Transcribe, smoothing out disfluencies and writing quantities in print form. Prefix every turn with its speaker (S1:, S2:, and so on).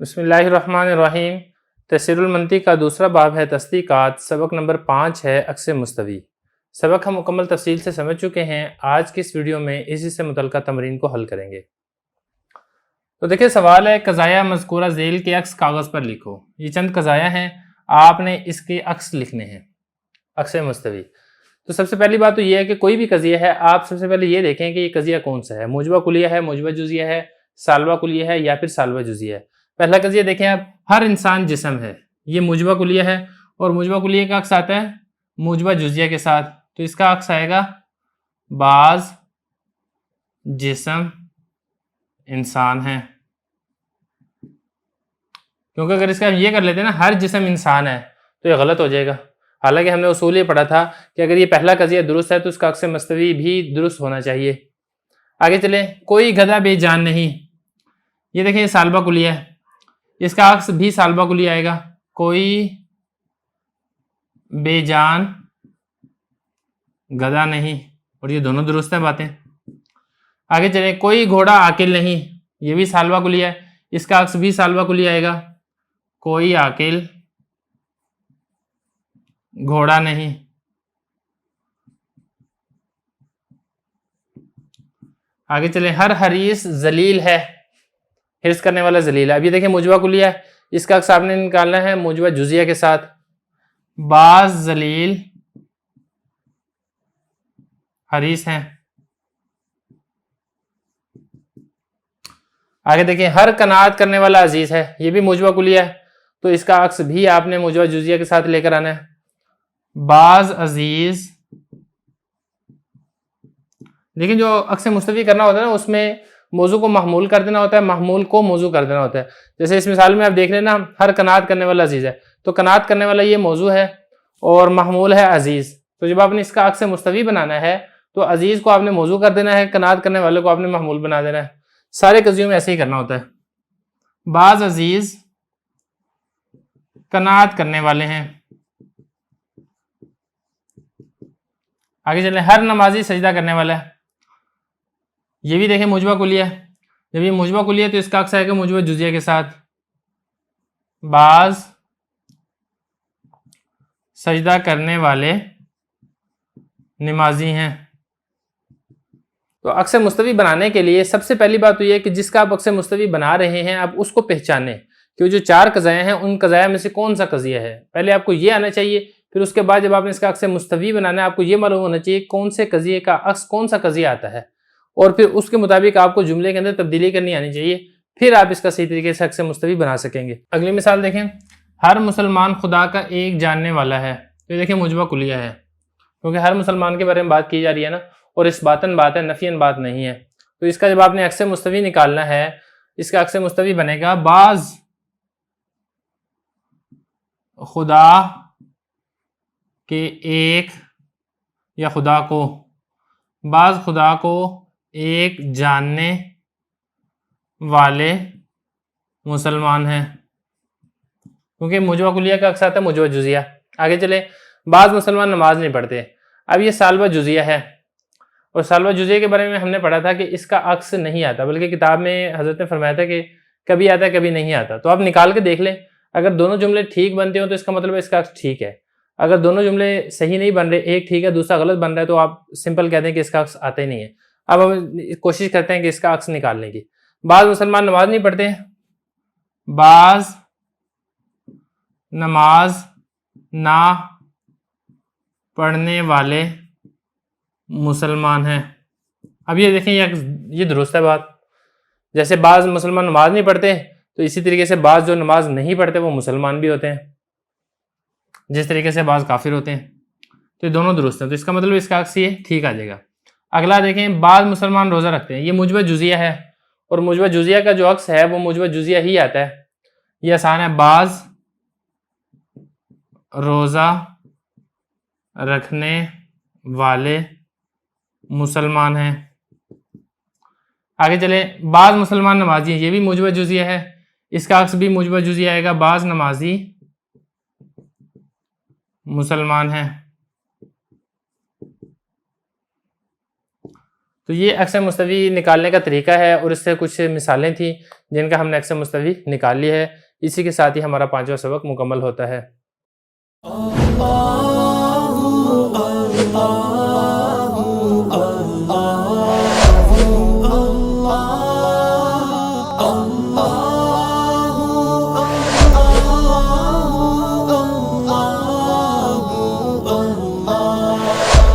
S1: बिस्मिल्लाहिर्रहमानिर्रहीम। तफसीरुल मंतिक का दूसरा बाब है तस्दीक़ात। सबक नंबर 5 है अक्स मुस्तवी। सबक हम मुकम्मल तफसील से समझ चुके हैं। आज की इस वीडियो में इसी से मुतल्लिक़ तमरीन को हल करेंगे। तो देखिए, सवाल है कज़ाया मज़कूरा ज़ेल के अक्स कागज़ पर लिखो। ये चंद कज़ाया हैं, आपने इसके अक्स लिखने हैं, अक्स मुस्तवी। तो सबसे पहली बात तो ये है कि कोई भी कज़िया है, आप सबसे पहले ये देखें कि ये कज़िया कौन सा है, मुजबा कुलिया है, मुजबा जुज़िया है, सालबा कुलिया है या फिर सालबा जुज़िया है। पहला कज़िया देखें आप, हर इंसान जिस्म है, ये मुजबा कुलिया है और मुजबा कुलिया का अक्स आता है मुजबा जुज़िया के साथ, तो इसका अक्स आएगा बाज जिस्म इंसान है। क्योंकि अगर इसका हम ये कर लेते हैं ना, हर जिस्म इंसान है, तो ये गलत हो जाएगा। हालांकि हमने उसूल ये पढ़ा था कि अगर ये पहला कज़िया दुरुस्त है तो उसका अक्स मुस्तवी भी दुरुस्त होना चाहिए। आगे चले, कोई गधा बेजान नहीं, ये देखिए सालबा कुलिया है, इसका अक्स भी सालबा कुलिया आएगा, कोई बेजान गधा नहीं, और ये दोनों दुरुस्त है बातें। आगे चले, कोई घोड़ा आकिल नहीं, ये भी सालबा कुलिया है, इसका अक्स भी सालबा कुलिया आएगा, कोई आकिल घोड़ा नहीं। आगे चले, हर हरीस जलील है, हिर्स करने वाला जलील है। अब ये देखिए मुजबा कुलिया है, इसका अक्स आपने निकालना है मुजबा जुजिया के साथ, बाज जलील हरीस हैं। आगे देखिए, हर कनात करने वाला अजीज है, ये भी मुजबा कुलिया है, तो इसका अक्स भी आपने मुजबा जुजिया के साथ लेकर आना है, बाज अजीज। लेकिन जो अक्स मुस्तवी करना होता है ना, उसमें मौजू को महमूल कर देना होता है, महमूल को मौजू कर देना होता है। जैसे इस मिसाल में आप देख लेना, हर कनात करने वाला अजीज है, तो कनात करने वाला ये मौजू है और महमूल है अजीज। तो जब आपने इसका अक्स मुस्तवी बनाना है तो अजीज को आपने मौजू कर देना है, कनात करने वाले को आपने महमूल बना देना है। सारे कज़ियों में ऐसे ही करना होता है। बाज अजीज कनात करने वाले हैं। आगे चले, हर नमाजी सजदा करने वाला है, ये भी देखें मुजबा कुलिया है, जब ये मुजबा कुलिया तो इसका अक्स आएगा मुजबा जुजिया के साथ, बाज सजदा करने वाले नमाजी हैं। तो अक्स मुस्तवी बनाने के लिए सबसे पहली बात तो यह है कि जिसका आप अक्स मुस्तवी बना रहे हैं आप उसको पहचानें कि जो चार कज़ाया हैं उन कज़ाया में से कौन सा कज़िया है। पहले आपको ये आना चाहिए, फिर उसके बाद जब आपने इसका अक्स मुस्तवी बनाना है आपको ये मालूम होना चाहिए कौन से कज़िये का अक्स कौन सा कज़िया आता है, और फिर उसके मुताबिक आपको जुमले के अंदर तब्दीली करनी आनी चाहिए, फिर आप इसका सही तरीके से अक्स मुस्तवी बना सकेंगे। अगली मिसाल देखें, हर मुसलमान खुदा का एक जानने वाला है, तो ये देखिए मुजबा कुलिया है, क्योंकि हर मुसलमान के बारे में बात की जा रही है ना, और इस बातन बात है, नफियन बात नहीं है। तो इसका जब आपने अक्स मुस्तवी निकालना है, इसका अक्स मुस्तवी बनेगा बाज खुदा के एक, या खुदा को, बाज खुदा को एक जानने वाले मुसलमान हैं, क्योंकि मुजबा कुलिया का अक्स आता है मुजबा जुजिया। आगे चले, बाज मुसलमान नमाज नहीं पढ़ते। अब ये सालबा जुजिया है, और सालबा जुजिया के बारे में हमने पढ़ा था कि इसका अक्स नहीं आता, बल्कि किताब में हजरत ने फरमाया था कि कभी आता है कभी नहीं आता। तो आप निकाल के देख लें, अगर दोनों जुमले ठीक बनते हो तो इसका मतलब है इसका अक्स ठीक है। अगर दोनों जुमले सही नहीं बन रहे, एक ठीक है दूसरा गलत बन रहा है, तो आप सिंपल कहते हैं कि इसका अक्स आता ही नहीं है। अब हम कोशिश करते हैं कि इसका अक्स निकालने की। बाज मुसलमान नमाज नहीं पढ़ते, बाज नमाज ना पढ़ने वाले मुसलमान हैं। अब ये देखें, ये दुरुस्त है बात। जैसे बाज मुसलमान नमाज नहीं पढ़ते, तो इसी तरीके से बाज जो नमाज नहीं पढ़ते वो मुसलमान भी होते हैं, जिस तरीके से बाज काफिर होते हैं। तो ये दोनों दुरुस्त हैं, तो इसका मतलब इसका अक्स ये ठीक आ जाएगा। अगला देखें, बाज मुसलमान रोजा रखते हैं, ये मुजबा जुजिया है, और मुजबा जुजिया का जो अक्स है वो मुजबा जुजिया ही आता है। ये आसान है, बाज रोजा रखने वाले मुसलमान हैं। आगे चले, बाज मुसलमान नमाजी है, ये भी मुजबा जुजिया है, इसका अक्स भी मुजबा जुजिया आएगा, बाज नमाजी मुसलमान हैं। तो ये अक्सर मुस्तवी निकालने का तरीका है और इससे कुछ मिसालें थी जिनका हमने अक्सर मुस्तवी निकाल ली है। इसी के साथ ही हमारा 5वां सबक मुकम्मल होता है।